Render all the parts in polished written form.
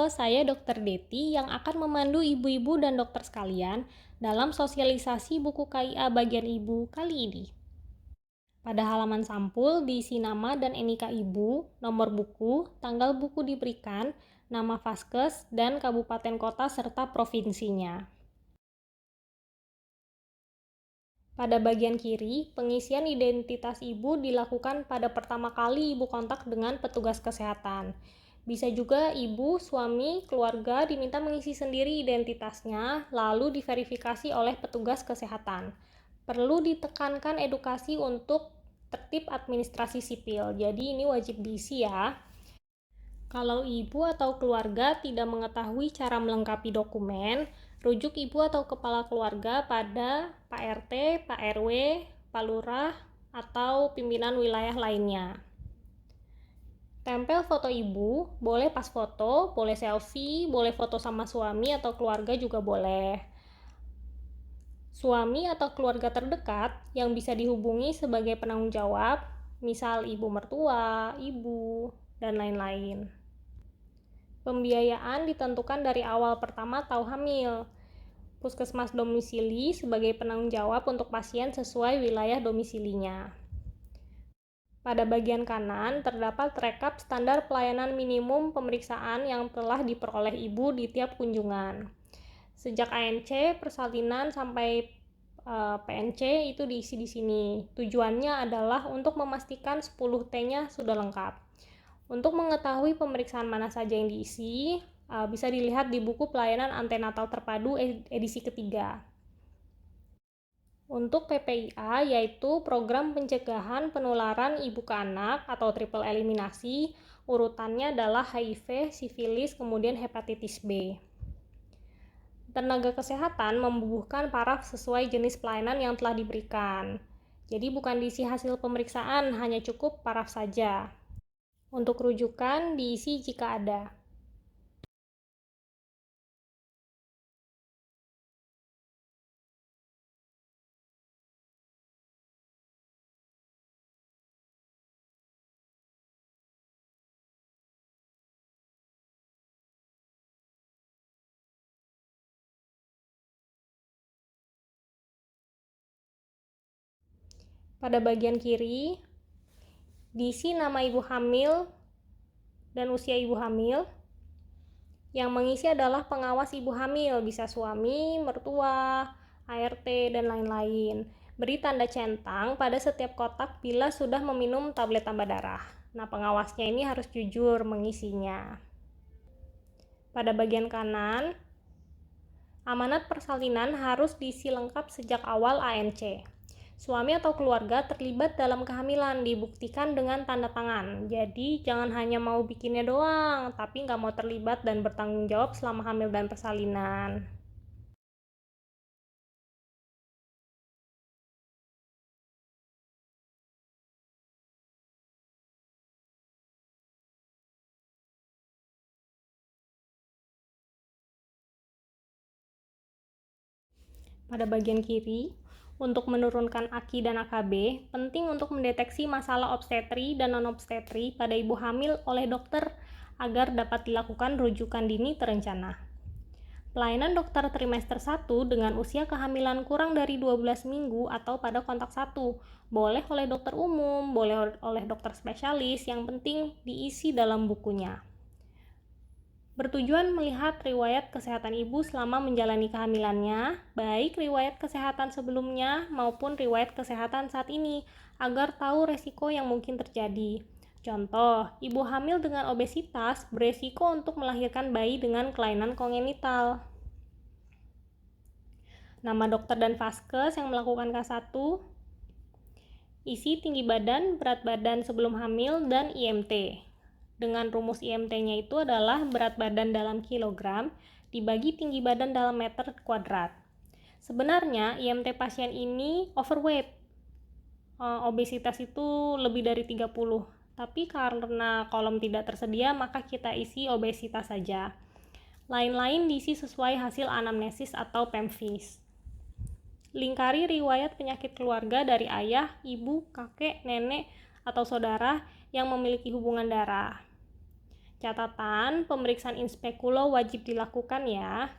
Halo, saya Dr. Deti yang akan memandu ibu-ibu dan dokter sekalian dalam sosialisasi buku KIA bagian ibu kali ini. Pada halaman sampul diisi nama dan NIK ibu, nomor buku, tanggal buku diberikan, nama vaskes, dan kabupaten kota serta provinsinya. Pada bagian kiri, pengisian identitas ibu dilakukan pada pertama kali ibu kontak dengan petugas kesehatan. Bisa juga ibu, suami, keluarga diminta mengisi sendiri identitasnya, lalu diverifikasi oleh petugas kesehatan. Perlu ditekankan edukasi untuk tertib administrasi sipil, jadi ini wajib diisi ya. Kalau ibu atau keluarga tidak mengetahui cara melengkapi dokumen, rujuk ibu atau kepala keluarga pada Pak RT, Pak RW, Pak Lurah, atau pimpinan wilayah lainnya. Tempel foto ibu, boleh pas foto, boleh selfie, boleh foto sama suami atau keluarga juga boleh. Suami atau keluarga terdekat yang bisa dihubungi sebagai penanggung jawab, misal ibu mertua, ibu, dan lain-lain. Pembiayaan ditentukan dari awal pertama tahu hamil. Puskesmas domisili sebagai penanggung jawab untuk pasien sesuai wilayah domisilinya. Pada bagian kanan terdapat rekap standar pelayanan minimum pemeriksaan yang telah diperoleh ibu di tiap kunjungan. Sejak ANC, persalinan sampai PNC itu diisi di sini. Tujuannya adalah untuk memastikan 10T-nya sudah lengkap. Untuk mengetahui pemeriksaan mana saja yang diisi, bisa dilihat di buku pelayanan antenatal terpadu edisi ketiga. Untuk PPIA, yaitu Program Pencegahan Penularan Ibu ke Anak atau triple eliminasi, urutannya adalah HIV, sifilis, kemudian hepatitis B. Tenaga kesehatan membubuhkan paraf sesuai jenis pelayanan yang telah diberikan. Jadi bukan diisi hasil pemeriksaan, hanya cukup paraf saja. Untuk rujukan diisi jika ada. Pada bagian kiri, diisi nama ibu hamil dan usia ibu hamil. Yang mengisi adalah pengawas ibu hamil, bisa suami, mertua, ART, dan lain-lain. Beri tanda centang pada setiap kotak bila sudah meminum tablet tambah darah. Nah, pengawasnya ini harus jujur mengisinya. Pada bagian kanan, amanat persalinan harus diisi lengkap sejak awal ANC. Suami atau keluarga terlibat dalam kehamilan dibuktikan dengan tanda tangan. Jadi jangan hanya mau bikinnya doang, tapi nggak mau terlibat dan bertanggung jawab selama hamil dan persalinan. Pada bagian kiri, untuk menurunkan AKI dan AKB, penting untuk mendeteksi masalah obstetri dan non-obstetri pada ibu hamil oleh dokter agar dapat dilakukan rujukan dini terencana. Pelayanan dokter trimester 1 dengan usia kehamilan kurang dari 12 minggu atau pada kontak 1, boleh oleh dokter umum, boleh oleh dokter spesialis, yang penting diisi dalam bukunya. Bertujuan melihat riwayat kesehatan ibu selama menjalani kehamilannya, baik riwayat kesehatan sebelumnya maupun riwayat kesehatan saat ini, agar tahu resiko yang mungkin terjadi. Contoh, ibu hamil dengan obesitas beresiko untuk melahirkan bayi dengan kelainan kongenital. Nama dokter dan vaskes yang melakukan K1, isi tinggi badan, berat badan sebelum hamil, dan IMT. Dengan rumus IMT-nya itu adalah berat badan dalam kilogram dibagi tinggi badan dalam meter kuadrat. Sebenarnya IMT pasien ini overweight. Obesitas itu lebih dari 30. Tapi karena kolom tidak tersedia, maka kita isi obesitas saja. Lain-lain diisi sesuai hasil anamnesis atau PEMFIS. Lingkari riwayat penyakit keluarga dari ayah, ibu, kakek, nenek, atau saudara yang memiliki hubungan darah. Catatan, pemeriksaan inspekulo wajib dilakukan ya.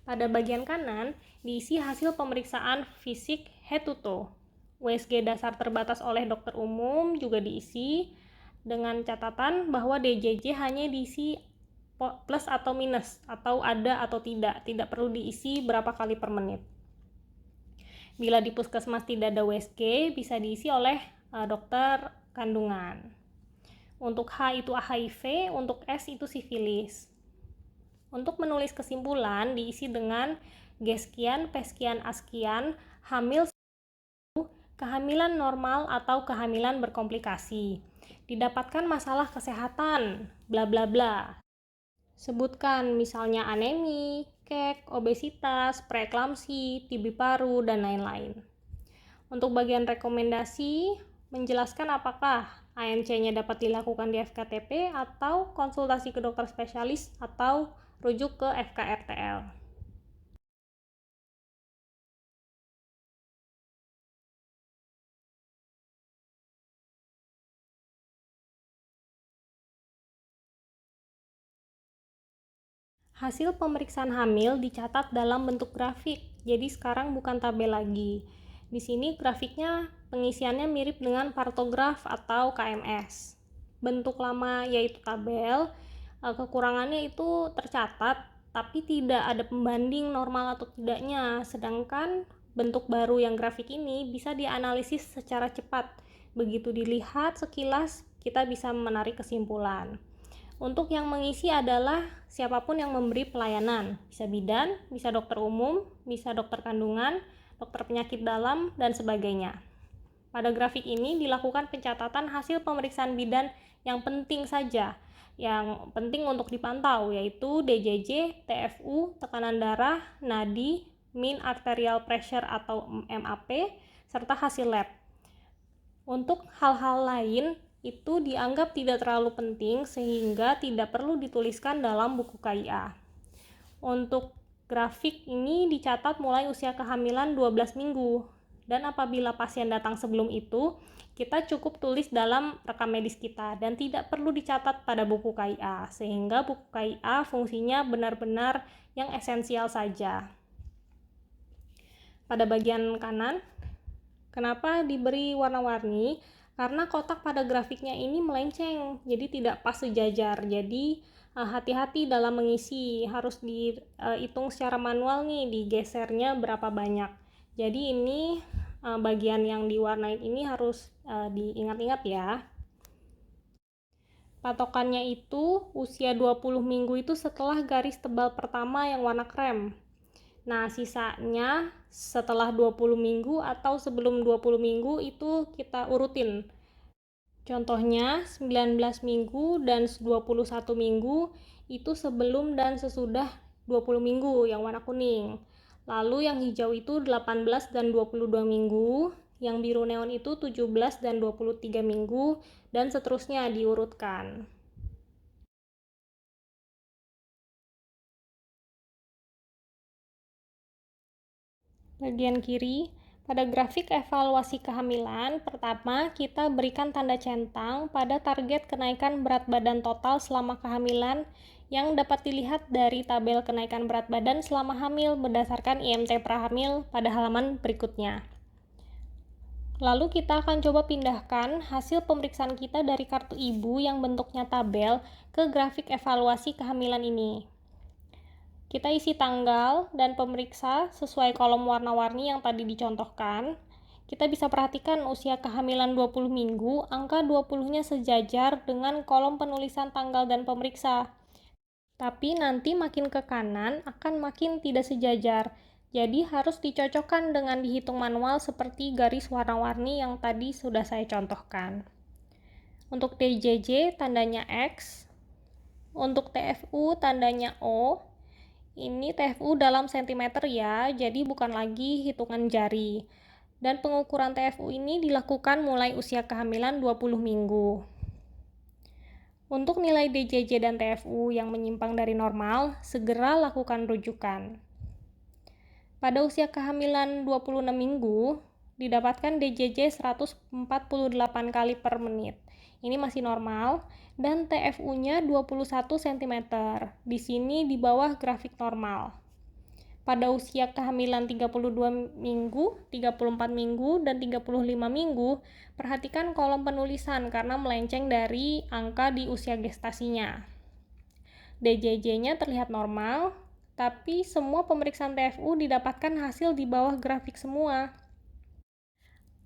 Pada bagian kanan, diisi hasil pemeriksaan fisik head to toe. USG dasar terbatas oleh dokter umum juga diisi dengan catatan bahwa DJJ hanya diisi plus atau minus, atau ada atau tidak perlu diisi berapa kali per menit. Bila di puskesmas tidak ada USG, bisa diisi oleh dokter kandungan. Untuk H itu HIV, untuk S itu sifilis. Untuk menulis kesimpulan diisi dengan G sekian, P sekian, A sekian, hamil, kehamilan normal atau kehamilan berkomplikasi. Didapatkan masalah kesehatan, bla bla bla. Sebutkan misalnya anemi, kek, obesitas, preeklamsi, TB paru, dan lain-lain. Untuk bagian rekomendasi, menjelaskan apakah ANC-nya dapat dilakukan di FKTP atau konsultasi ke dokter spesialis atau rujuk ke FKRTL. Hasil pemeriksaan hamil dicatat dalam bentuk grafik, jadi sekarang bukan tabel lagi. Di sini grafiknya pengisiannya mirip dengan partograf atau KMS. Bentuk lama yaitu tabel, kekurangannya itu tercatat, tapi tidak ada pembanding normal atau tidaknya. Sedangkan bentuk baru yang grafik ini bisa dianalisis secara cepat. Begitu dilihat sekilas, kita bisa menarik kesimpulan. Untuk yang mengisi adalah siapapun yang memberi pelayanan, bisa bidan, bisa dokter umum, bisa dokter kandungan, dokter penyakit dalam, dan sebagainya. Pada grafik ini dilakukan pencatatan hasil pemeriksaan bidan yang penting saja, yang penting untuk dipantau, yaitu DJJ, TFU, tekanan darah, nadi, mean arterial pressure atau MAP, serta hasil lab. Untuk hal-hal lain, itu dianggap tidak terlalu penting sehingga tidak perlu dituliskan dalam buku KIA. Untuk grafik ini dicatat mulai usia kehamilan 12 minggu, dan apabila pasien datang sebelum itu, kita cukup tulis dalam rekam medis kita dan tidak perlu dicatat pada buku KIA, sehingga buku KIA fungsinya benar-benar yang esensial saja. Pada bagian kanan, kenapa diberi warna-warni? Karena kotak pada grafiknya ini melenceng, jadi tidak pas sejajar. Jadi hati-hati dalam mengisi, harus dihitung secara manual nih, digesernya berapa banyak. Jadi ini bagian yang diwarnai ini harus diingat-ingat ya. Patokannya itu usia 20 minggu itu setelah garis tebal pertama yang warna krem. Nah, sisanya setelah 20 minggu atau sebelum 20 minggu itu kita urutin. Contohnya 19 minggu dan 21 minggu itu sebelum dan sesudah 20 minggu yang warna kuning. Lalu yang hijau itu 18 dan 22 minggu, yang biru neon itu 17 dan 23 minggu, dan seterusnya diurutkan. Bagian kiri, pada grafik evaluasi kehamilan, pertama kita berikan tanda centang pada target kenaikan berat badan total selama kehamilan yang dapat dilihat dari tabel kenaikan berat badan selama hamil berdasarkan IMT prahamil pada halaman berikutnya. Lalu kita akan coba pindahkan hasil pemeriksaan kita dari kartu ibu yang bentuknya tabel ke grafik evaluasi kehamilan ini. Kita isi tanggal dan pemeriksa sesuai kolom warna-warni yang tadi dicontohkan. Kita bisa perhatikan usia kehamilan 20 minggu, angka 20-nya sejajar dengan kolom penulisan tanggal dan pemeriksa. Tapi nanti makin ke kanan akan makin tidak sejajar. Jadi harus dicocokkan dengan dihitung manual seperti garis warna-warni yang tadi sudah saya contohkan. Untuk DJJ tandanya X, untuk TFU tandanya O. Ini TFU dalam sentimeter ya, jadi bukan lagi hitungan jari. Dan pengukuran TFU ini dilakukan mulai usia kehamilan 20 minggu. Untuk nilai DJJ dan TFU yang menyimpang dari normal, segera lakukan rujukan. Pada usia kehamilan 26 minggu, didapatkan DJJ 148 kali per menit. ini masih normal, dan TFU-nya 21 cm. Di sini di bawah grafik normal. Pada usia kehamilan 32 minggu, 34 minggu, dan 35 minggu, perhatikan kolom penulisan karena melenceng dari angka di usia gestasinya. DJJ-nya terlihat normal, tapi semua pemeriksaan TFU didapatkan hasil di bawah grafik semua.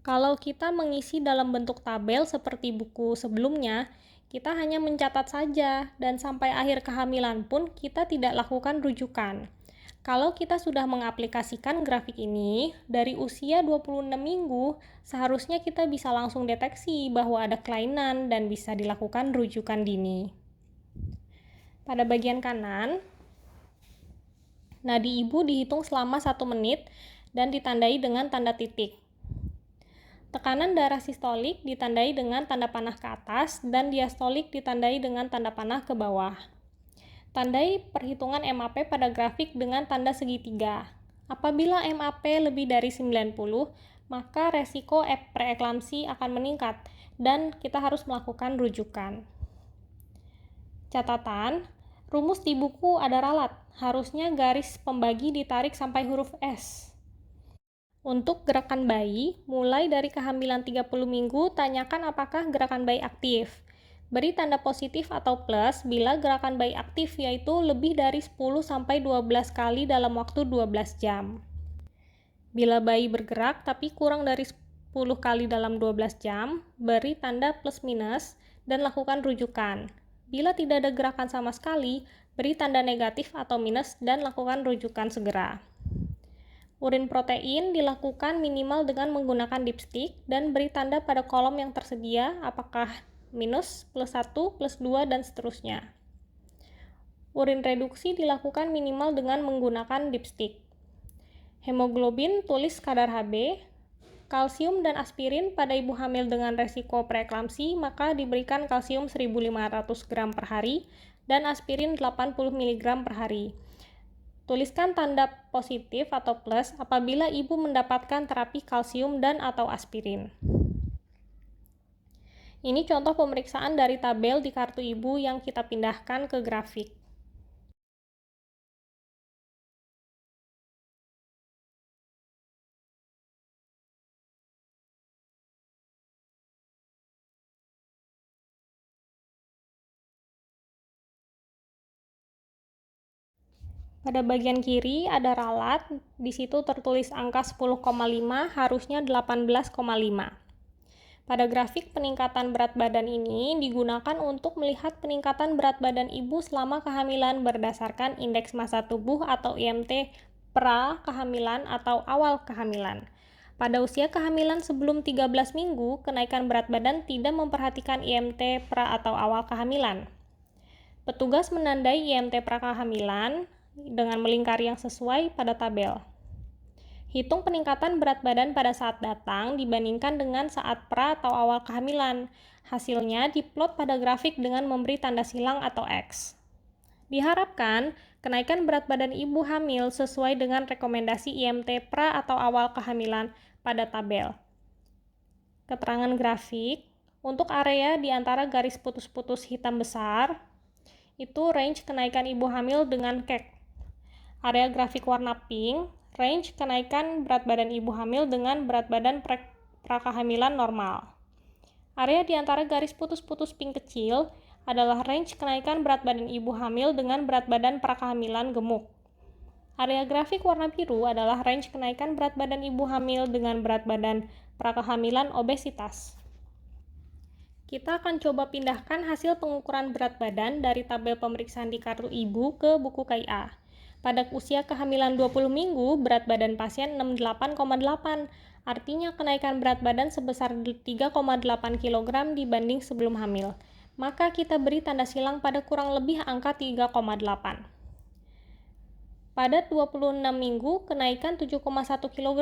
Kalau kita mengisi dalam bentuk tabel seperti buku sebelumnya, kita hanya mencatat saja, dan sampai akhir kehamilan pun kita tidak lakukan rujukan. Kalau kita sudah mengaplikasikan grafik ini, dari usia 26 minggu, seharusnya kita bisa langsung deteksi bahwa ada kelainan dan bisa dilakukan rujukan dini. Pada bagian kanan, nadi ibu dihitung selama 1 menit dan ditandai dengan tanda titik. Tekanan darah sistolik ditandai dengan tanda panah ke atas dan diastolik ditandai dengan tanda panah ke bawah. Tandai perhitungan MAP pada grafik dengan tanda segitiga. Apabila MAP lebih dari 90, maka resiko preeklamsi akan meningkat dan kita harus melakukan rujukan. Catatan, rumus di buku ada ralat, harusnya garis pembagi ditarik sampai huruf S. Untuk gerakan bayi, mulai dari kehamilan 30 minggu, tanyakan apakah gerakan bayi aktif. Beri tanda positif atau plus bila gerakan bayi aktif, yaitu lebih dari 10-12 kali dalam waktu 12 jam. Bila bayi bergerak tapi kurang dari 10 kali dalam 12 jam, beri tanda plus minus dan lakukan rujukan. Bila tidak ada gerakan sama sekali, beri tanda negatif atau minus dan lakukan rujukan segera. Urin protein dilakukan minimal dengan menggunakan dipstick dan beri tanda pada kolom yang tersedia apakah minus, plus 1, plus 2, dan seterusnya. Urin reduksi dilakukan minimal dengan menggunakan dipstick. Hemoglobin tulis kadar Hb, kalsium dan aspirin pada ibu hamil dengan resiko preeklamsi maka diberikan kalsium 1.500 gram per hari dan aspirin 80 mg per hari. Tuliskan tanda positif atau plus apabila ibu mendapatkan terapi kalsium dan atau aspirin. Ini contoh pemeriksaan dari tabel di kartu ibu yang kita pindahkan ke grafik. Pada bagian kiri ada ralat, di situ tertulis angka 10,5 harusnya 18,5. Pada grafik peningkatan berat badan ini digunakan untuk melihat peningkatan berat badan ibu selama kehamilan berdasarkan indeks massa tubuh atau IMT pra kehamilan atau awal kehamilan. Pada usia kehamilan sebelum 13 minggu, kenaikan berat badan tidak memperhatikan IMT pra atau awal kehamilan. Petugas menandai IMT pra kehamilan dengan melingkari yang sesuai pada tabel. Hitung peningkatan berat badan pada saat datang dibandingkan dengan saat pra atau awal kehamilan. Hasilnya diplot pada grafik dengan memberi tanda silang atau X. Diharapkan, kenaikan berat badan ibu hamil sesuai dengan rekomendasi IMT pra atau awal kehamilan pada tabel. Keterangan grafik, untuk area di antara garis putus-putus hitam besar, itu range kenaikan ibu hamil dengan KEK. Area grafik warna pink, range kenaikan berat badan ibu hamil dengan berat badan prakehamilan normal. Area di antara garis putus-putus pink kecil adalah range kenaikan berat badan ibu hamil dengan berat badan prakehamilan gemuk. Area grafik warna biru adalah range kenaikan berat badan ibu hamil dengan berat badan prakehamilan obesitas. Kita akan coba pindahkan hasil pengukuran berat badan dari tabel pemeriksaan di kartu ibu ke buku KIA. Pada usia kehamilan 20 minggu, berat badan pasien 68,8, artinya kenaikan berat badan sebesar 3,8 kg dibanding sebelum hamil. Maka kita beri tanda silang pada kurang lebih angka 3,8. Pada 26 minggu, kenaikan 7,1 kg.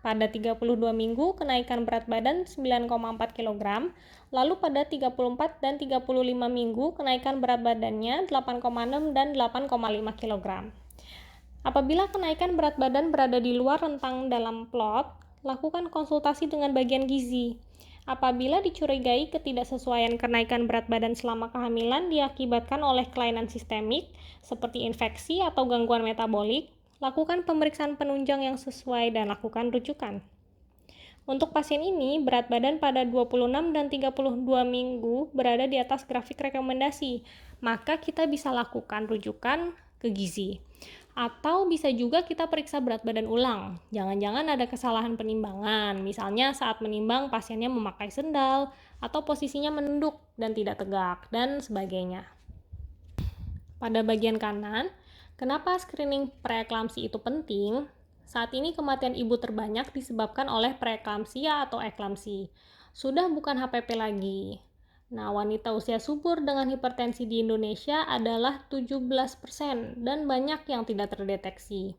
Pada 32 minggu, kenaikan berat badan 9,4 kg. Lalu pada 34 dan 35 minggu, kenaikan berat badannya 8,6 dan 8,5 kg. Apabila kenaikan berat badan berada di luar rentang dalam plot, lakukan konsultasi dengan bagian gizi. Apabila dicurigai ketidaksesuaian kenaikan berat badan selama kehamilan diakibatkan oleh kelainan sistemik, seperti infeksi atau gangguan metabolik, lakukan pemeriksaan penunjang yang sesuai dan lakukan rujukan. Untuk pasien ini, berat badan pada 26 dan 32 minggu berada di atas grafik rekomendasi, maka kita bisa lakukan rujukan ke gizi. Atau bisa juga kita periksa berat badan ulang. Jangan-jangan ada kesalahan penimbangan, misalnya saat menimbang pasiennya memakai sendal, atau posisinya menunduk dan tidak tegak, dan sebagainya. Pada bagian kanan, kenapa screening preeklamsi itu penting? Saat ini kematian ibu terbanyak disebabkan oleh preeklamsia atau eklamsi. Sudah bukan HPP lagi. Nah, wanita usia subur dengan hipertensi di Indonesia adalah 17% dan banyak yang tidak terdeteksi.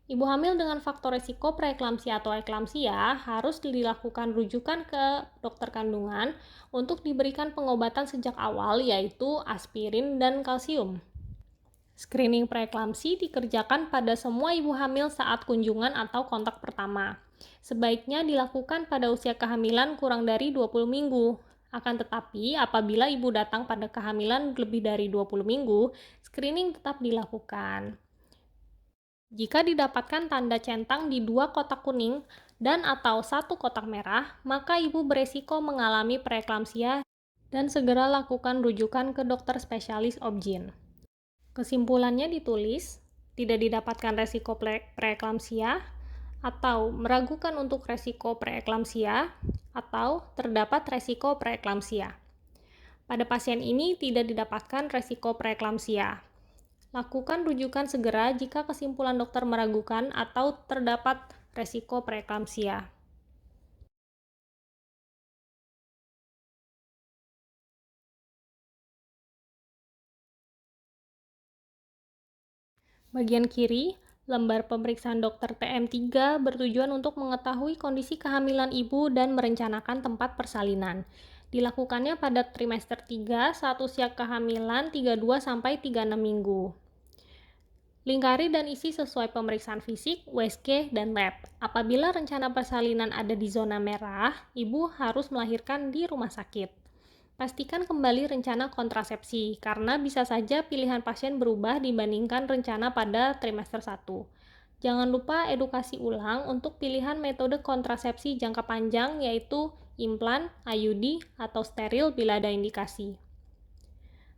Ibu hamil dengan faktor resiko preeklamsia atau eklamsia harus dilakukan rujukan ke dokter kandungan untuk diberikan pengobatan sejak awal yaitu aspirin dan kalsium. Screening preeklamsi dikerjakan pada semua ibu hamil saat kunjungan atau kontak pertama. Sebaiknya dilakukan pada usia kehamilan kurang dari 20 minggu. Akan tetapi, apabila ibu datang pada kehamilan lebih dari 20 minggu, screening tetap dilakukan. Jika didapatkan tanda centang di 2 kotak kuning dan atau 1 kotak merah, maka ibu beresiko mengalami preeklamsia dan segera lakukan rujukan ke dokter spesialis obgyn. Kesimpulannya ditulis, tidak didapatkan resiko preeklamsia, atau meragukan untuk resiko preeklamsia, atau terdapat resiko preeklamsia. Pada pasien ini tidak didapatkan resiko preeklamsia. Lakukan rujukan segera jika kesimpulan dokter meragukan atau terdapat resiko preeklamsia. Bagian kiri, lembar pemeriksaan dokter TM3 bertujuan untuk mengetahui kondisi kehamilan ibu dan merencanakan tempat persalinan. Dilakukannya pada trimester 3 saat usia kehamilan 32-36 minggu. Lingkari dan isi sesuai pemeriksaan fisik, USG, dan lab. Apabila rencana persalinan ada di zona merah, ibu harus melahirkan di rumah sakit. Pastikan kembali rencana kontrasepsi, karena bisa saja pilihan pasien berubah dibandingkan rencana pada trimester 1. Jangan lupa edukasi ulang untuk pilihan metode kontrasepsi jangka panjang yaitu implan, IUD, atau steril bila ada indikasi.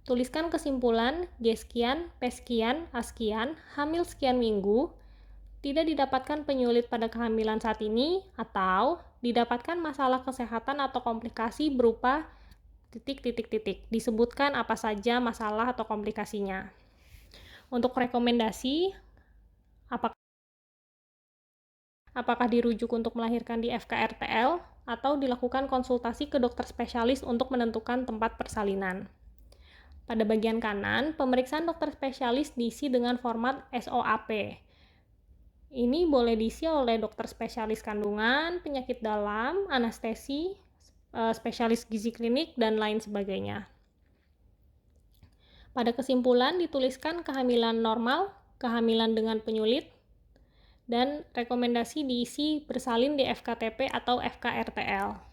Tuliskan kesimpulan G sekian, P sekian, A sekian, hamil sekian minggu, tidak didapatkan penyulit pada kehamilan saat ini, atau didapatkan masalah kesehatan atau komplikasi berupa ... Disebutkan apa saja masalah atau komplikasinya. Untuk rekomendasi, apakah dirujuk untuk melahirkan di FKRTL atau dilakukan konsultasi ke dokter spesialis untuk menentukan tempat persalinan. Pada bagian kanan, pemeriksaan dokter spesialis diisi dengan format SOAP. Ini boleh diisi oleh dokter spesialis kandungan, penyakit dalam, anestesi, spesialis gizi klinik, dan lain sebagainya. Pada kesimpulan dituliskan kehamilan normal, kehamilan dengan penyulit, dan rekomendasi diisi bersalin di FKTP atau FKRTL.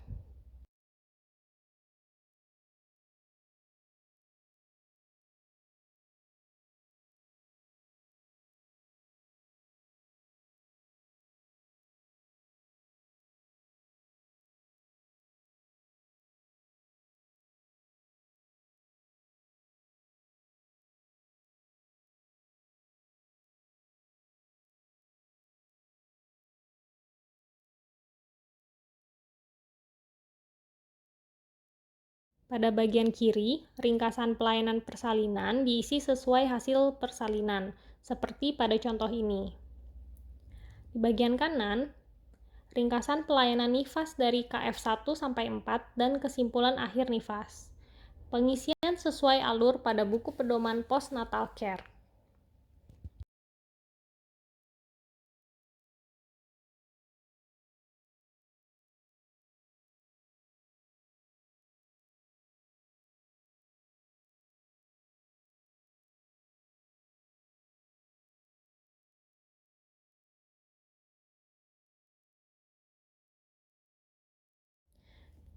Pada bagian kiri, ringkasan pelayanan persalinan diisi sesuai hasil persalinan, seperti pada contoh ini. Di bagian kanan, ringkasan pelayanan nifas dari KF1-4 dan kesimpulan akhir nifas. Pengisian sesuai alur pada buku pedoman postnatal care.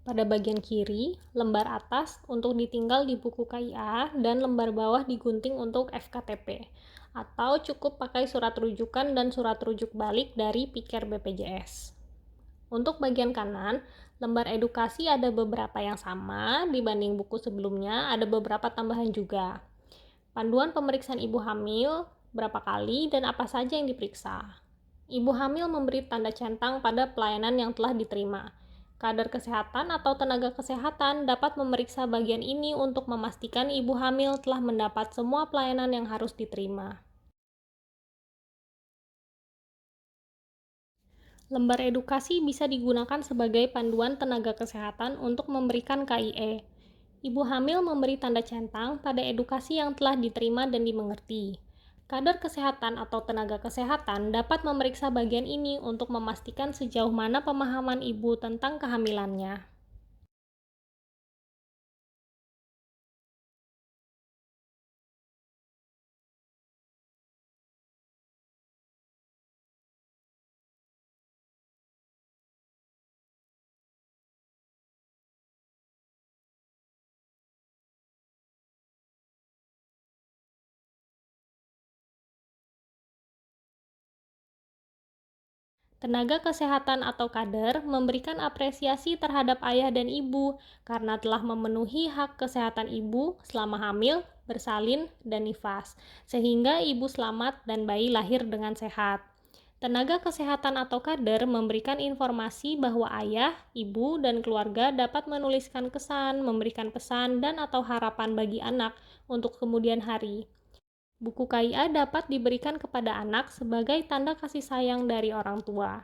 Pada bagian kiri, lembar atas untuk ditinggal di buku KIA dan lembar bawah digunting untuk FKTP. Atau cukup pakai surat rujukan dan surat rujuk balik dari Pikir BPJS. Untuk bagian kanan, lembar edukasi ada beberapa yang sama dibanding buku sebelumnya, ada beberapa tambahan juga. Panduan pemeriksaan ibu hamil, berapa kali dan apa saja yang diperiksa. Ibu hamil memberi tanda centang pada pelayanan yang telah diterima. Kader kesehatan atau tenaga kesehatan dapat memeriksa bagian ini untuk memastikan ibu hamil telah mendapat semua pelayanan yang harus diterima. Lembar edukasi bisa digunakan sebagai panduan tenaga kesehatan untuk memberikan KIE. Ibu hamil memberi tanda centang pada edukasi yang telah diterima dan dimengerti. Kader kesehatan atau tenaga kesehatan dapat memeriksa bagian ini untuk memastikan sejauh mana pemahaman ibu tentang kehamilannya. Tenaga kesehatan atau kader memberikan apresiasi terhadap ayah dan ibu karena telah memenuhi hak kesehatan ibu selama hamil, bersalin, dan nifas, sehingga ibu selamat dan bayi lahir dengan sehat. Tenaga kesehatan atau kader memberikan informasi bahwa ayah, ibu, dan keluarga dapat menuliskan kesan, memberikan pesan, dan atau harapan bagi anak untuk kemudian hari. Buku KIA dapat diberikan kepada anak sebagai tanda kasih sayang dari orang tua.